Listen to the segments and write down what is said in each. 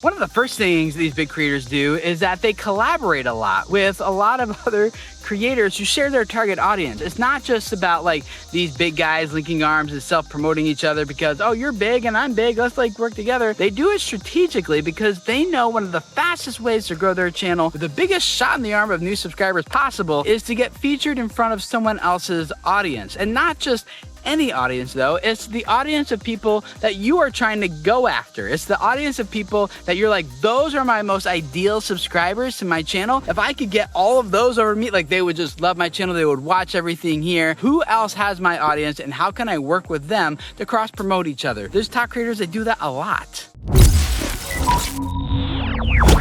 One of the first things these big creators do is that they collaborate a lot with a lot of other creators who share their target audience. It's not just about like these big guys linking arms and self-promoting each other because, oh, you're big and I'm big, let's like work together. They do it strategically because they know one of the fastest ways to grow their channel with the biggest shot in the arm of new subscribers possible is to get featured in front of someone else's audience. And not just any audience though, it's the audience of people that you are trying to go after. It's the audience of people that you're like, those are my most ideal subscribers to my channel. If I could get all of those over me, like they would just love my channel, they would watch everything here. Who else has my audience and how can I work with them to cross promote each other? There's top creators that do that a lot.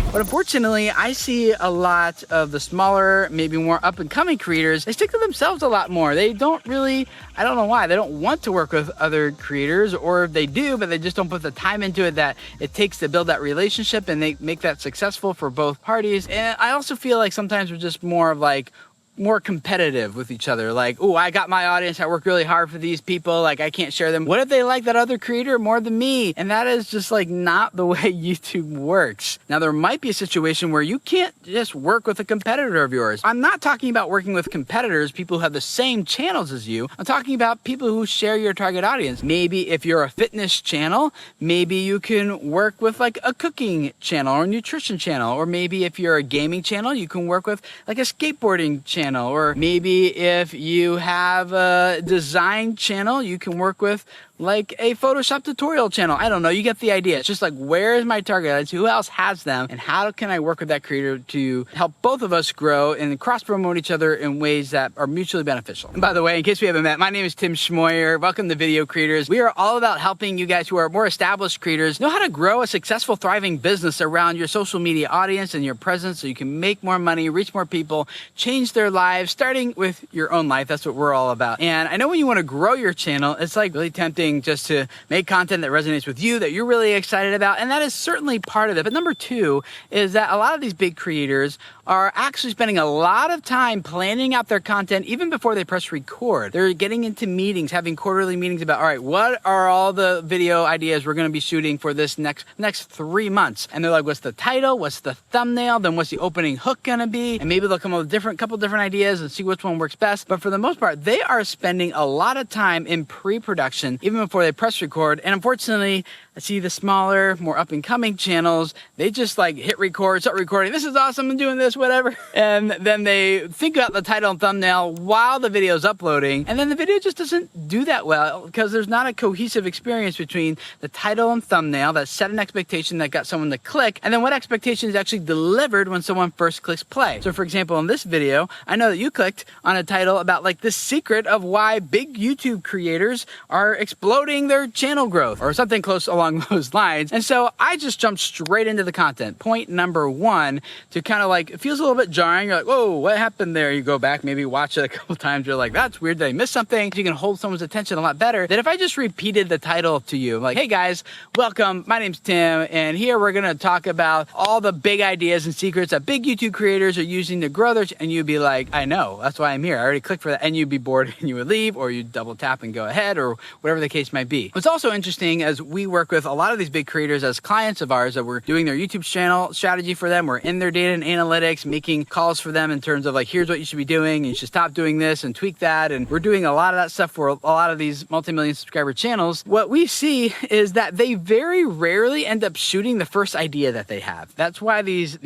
But unfortunately, I see a lot of the smaller, maybe more up and coming creators, they stick to themselves a lot more. They don't really, I don't know why, they don't want to work with other creators, or if they do, but they just don't put the time into it that it takes to build that relationship and they make that successful for both parties. And I also feel like sometimes we're just more of like, more competitive with each other. Like, oh, I got my audience, I work really hard for these people, like I can't share them. What if they like that other creator more than me? And that is just like not the way YouTube works. Now there might be a situation where you can't just work with a competitor of yours. I'm not talking about working with competitors, people who have the same channels as you. I'm talking about people who share your target audience. Maybe if you're a fitness channel, maybe you can work with like a cooking channel or a nutrition channel. Or maybe if you're a gaming channel, you can work with like a skateboarding channel. Or maybe if you have a design channel, you can work with like a Photoshop tutorial channel. I don't know, you get the idea. It's just like, where is my target audience? Who else has them? And how can I work with that creator to help both of us grow and cross promote each other in ways that are mutually beneficial? And by the way, in case we haven't met, my name is Tim Schmoyer. Welcome to Video Creators. We are all about helping you guys who are more established creators know how to grow a successful, thriving business around your social media audience and your presence so you can make more money, reach more people, change their lives, starting with your own life. That's what we're all about. And I know when you want to grow your channel, it's like really tempting just to make content that resonates with you, that you're really excited about, and that is certainly part of it. But number two is that a lot of these big creators are actually spending a lot of time planning out their content even before they press record. They're getting into meetings, having quarterly meetings about, all right, what are all the video ideas we're going to be shooting for this next 3 months? And they're like, what's the title? What's the thumbnail? Then what's the opening hook going to be? And maybe they'll come up with a couple different ideas and see which one works best. But for the most part, they are spending a lot of time in pre-production even before they press record. And unfortunately, I see the smaller, more up and coming channels, they just like hit record, start recording. This is awesome, I'm doing this, whatever. And then they think about the title and thumbnail while the video is uploading. And then the video just doesn't do that well because there's not a cohesive experience between the title and thumbnail that set an expectation that got someone to click, and then what expectation is actually delivered when someone first clicks play. So for example, in this video, I know that you clicked on a title about like the secret of why big YouTube creators are exploding their channel growth or something close along those lines. And so I just jumped straight into the content. Point number one, to kind of like, it feels a little bit jarring. You're like, whoa, what happened there? You go back, maybe watch it a couple times. You're like, that's weird. Did I miss something? You can hold someone's attention a lot better than if I just repeated the title to you. Like, hey guys, welcome. My name's Tim. And here we're going to talk about all the big ideas and secrets that big YouTube creators are using to grow their, and you'd be like, I know, that's why I'm here. I already clicked for that. And you'd be bored and you would leave, or you'd double tap and go ahead, or whatever the case might be. What's also interesting as we work with a lot of these big creators as clients of ours, that we're doing their YouTube channel strategy for them. We're in their data and analytics, making calls for them in terms of like, here's what you should be doing. You should stop doing this and tweak that. And we're doing a lot of that stuff for a lot of these multi-million subscriber channels. What we see is that they very rarely end up shooting the first idea that they have. That's why these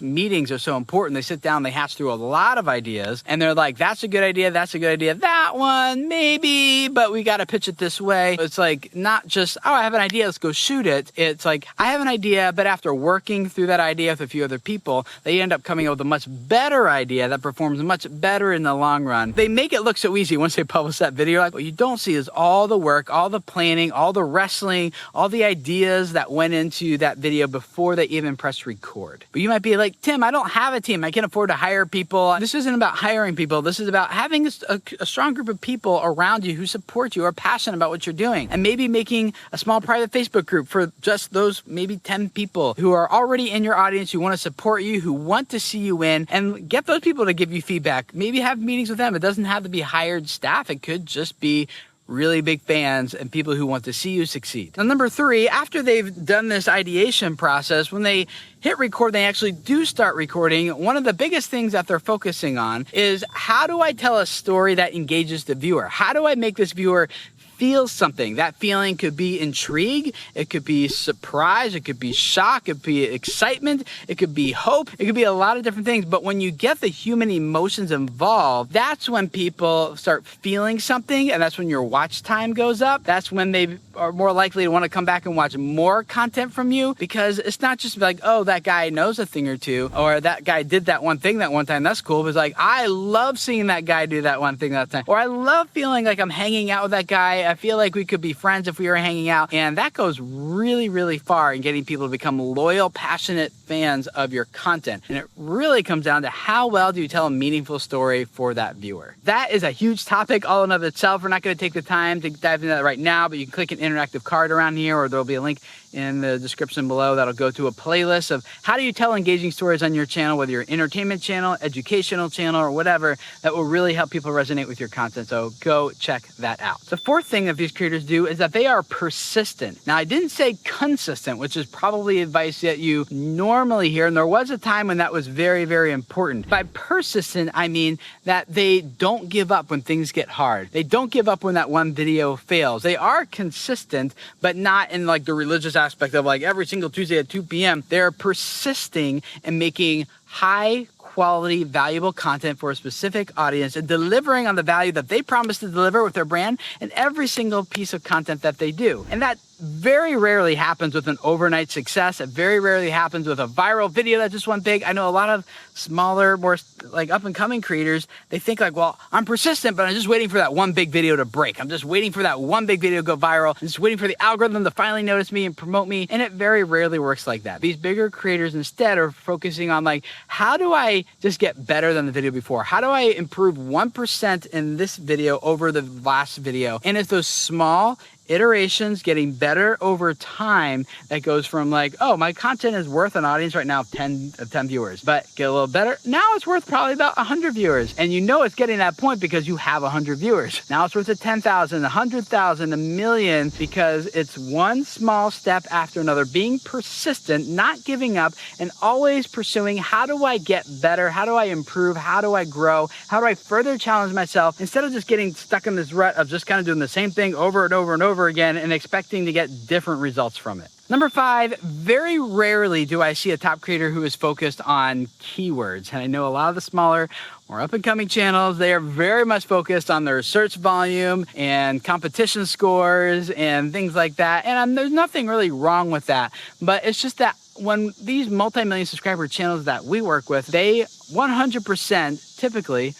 meetings are so important. They sit down, they hatch through a lot of ideas, and they're like, that's a good idea, that's a good idea, that one, maybe, but we got to pitch it this way. It's like, not just, oh, I have an idea, let's go shoot it. It's like, I have an idea, but after working through that idea with a few other people, they end up coming up with a much better idea that performs much better in the long run. They make it look so easy once they publish that video. Like, what you don't see is all the work, all the planning, all the wrestling, all the ideas that went into that video before they even press record. But you might be like, Tim, I don't have a team. I can't afford to hire people. This isn't about hiring people. This is about having a strong group of people around you who support you, are passionate about what you're doing, and maybe making a small private Facebook group for just those maybe 10 people who are already in your audience, who want to support you, who want to see you win, and get those people to give you feedback. Maybe have meetings with them. It doesn't have to be hired staff. It could just be really big fans and people who want to see you succeed. Now, number 3, after they've done this ideation process, when they hit record, they actually do start recording. One of the biggest things that they're focusing on is, how do I tell a story that engages the viewer? How do I make this viewer feel something? That feeling could be intrigue, it could be surprise, it could be shock, it could be excitement, it could be hope, it could be a lot of different things. But when you get the human emotions involved, that's when people start feeling something, and that's when your watch time goes up. That's when they are more likely to want to come back and watch more content from you, because it's not just like, oh, that guy knows a thing or two, or that guy did that one thing that one time, that's cool. But it's like, I love seeing that guy do that one thing that time, or I love feeling like I'm hanging out with that guy. I feel like we could be friends if we were hanging out. And that goes really, really far in getting people to become loyal, passionate fans of your content. And it really comes down to how well do you tell a meaningful story for that viewer. That is a huge topic all in of itself. We're not going to take the time to dive into that right now, but you can click an interactive card around here, or there'll be a link in the description below that'll go to a playlist of how do you tell engaging stories on your channel, whether you're an entertainment channel, educational channel, or whatever, that will really help people resonate with your content. So go check that out. The 4th thing that these creators do is that they are persistent. Now, I didn't say consistent, which is probably advice that you normally hear, and there was a time when that was very, very important. By persistent, I mean that they don't give up when things get hard. They don't give up when that one video fails. They are consistent, but not in like the religious aspect of like every single Tuesday at 2 p.m. They're persisting and making high quality, valuable content for a specific audience and delivering on the value that they promise to deliver with their brand in every single piece of content that they do. And that very rarely happens with an overnight success. It very rarely happens with a viral video that just went big. I know a lot of smaller, more like up and coming creators, they think like, well, I'm persistent, but I'm just waiting for that one big video to break. I'm just waiting for that one big video to go viral. I'm just waiting for the algorithm to finally notice me and promote me. And it very rarely works like that. These bigger creators instead are focusing on like, how do I just get better than the video before? How do I improve 1% in this video over the last video? And it's those small iterations getting better over time that goes from like, oh, my content is worth an audience right now of 10 viewers, but get a little better. Now it's worth probably about 100 viewers. And you know it's getting that point because you have 100 viewers. Now it's worth a 10,000, 100,000, a million, because it's one small step after another, being persistent, not giving up, and always pursuing, how do I get better? How do I improve? How do I grow? How do I further challenge myself, instead of just getting stuck in this rut of just kind of doing the same thing over and over and over again and expecting to get different results from it. Number 5, very rarely do I see a top creator who is focused on keywords. And I know a lot of the smaller, more up-and-coming channels, they are very much focused on their search volume and competition scores and things like that. And there's nothing really wrong with that. But it's just that when these multi-million subscriber channels that we work with, they 100% typically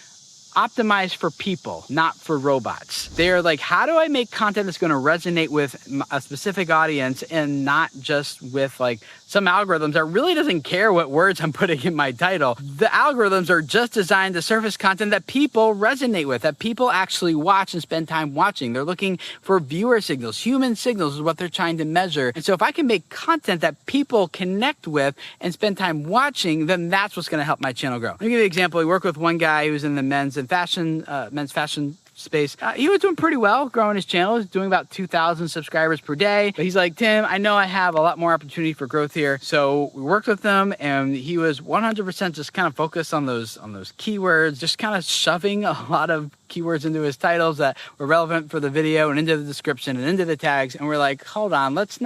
optimize for people, not for robots. They're like, how do I make content that's going to resonate with a specific audience and not just with like some algorithms that really doesn't care what words I'm putting in my title. The algorithms are just designed to surface content that people resonate with, that people actually watch and spend time watching. They're looking for viewer signals. Human signals is what they're trying to measure. And so if I can make content that people connect with and spend time watching, then that's what's going to help my channel grow. Let me give you an example. We work with one guy who's in the men's fashion space. He was doing pretty well growing his channel. He's doing about 2,000 subscribers per day. But he's like, Tim, I know I have a lot more opportunity for growth here. So we worked with him, and he was 100% just kind of focused on those keywords, just kind of shoving a lot of keywords into his titles that were relevant for the video and into the description and into the tags. And we're like, hold on, let's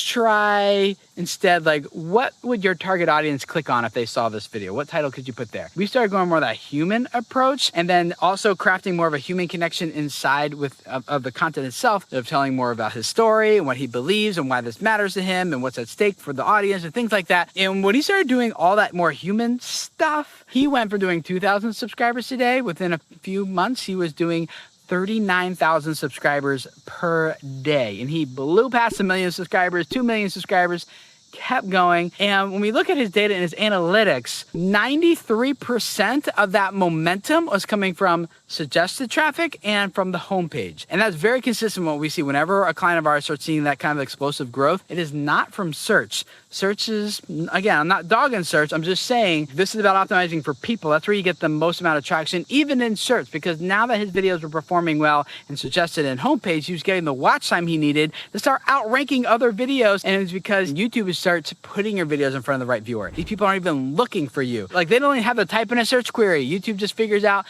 try instead, like, what would your target audience click on if they saw this video? What title could you put there? We started going more of that human approach, and then also crafting more of a human connection inside of the content itself, of telling more about his story and what he believes and why this matters to him and what's at stake for the audience and things like that. And when he started doing all that more human stuff, he went from doing 2,000 subscribers today. Within a few months, he was doing 39,000 subscribers per day. And he blew past 1 million subscribers, 2 million subscribers, kept going. And when we look at his data and his analytics, 93% of that momentum was coming from suggested traffic and from the homepage. And that's very consistent with what we see whenever a client of ours starts seeing that kind of explosive growth. It is not from search. searches, again, I'm not dogging search. I'm just saying this is about optimizing for people. That's where you get the most amount of traction, even in search, because now that his videos were performing well and suggested in homepage, he was getting the watch time he needed to start outranking other videos. And it's because YouTube starts putting your videos in front of the right viewer. These people aren't even looking for you. Like, they don't even have to type in a search query. YouTube just figures out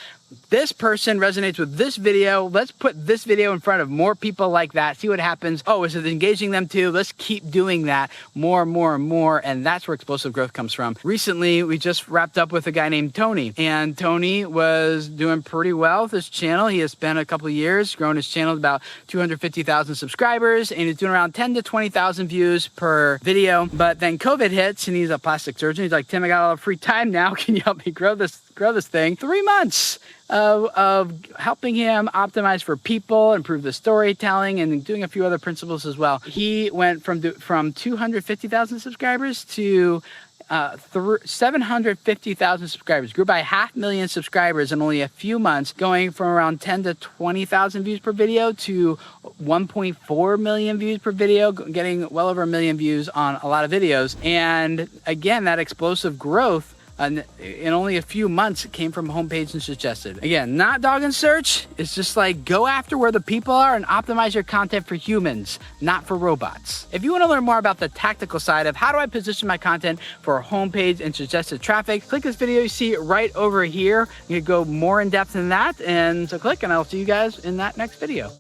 this person resonates with this video. Let's put this video in front of more people like that. See what happens. Oh, is it engaging them too? Let's keep doing that more and more and more. And that's where explosive growth comes from. Recently, we just wrapped up with a guy named Tony, and Tony was doing pretty well with his channel. He has spent a couple of years growing his channel to about 250,000 subscribers, and he's doing around 10 to 20,000 views per video. But then COVID hits, and he's a plastic surgeon. He's like, Tim, I got a lot of free time now. Can you help me grow this thing? 3 months of helping him optimize for people, improve the storytelling, and doing a few other principles as well. He went from 250,000 subscribers to 750,000 subscribers, grew by 500,000 subscribers in only a few months, going from around 10 to 20,000 views per video to 1.4 million views per video, getting well over 1 million views on a lot of videos. And again, that explosive growth in only a few months, it came from homepage and suggested. Again, not dog and search. It's just like, go after where the people are and optimize your content for humans, not for robots. If you want to learn more about the tactical side of how do I position my content for homepage and suggested traffic, click this video you see right over here. You can go more in depth than that. And so click, and I'll see you guys in that next video.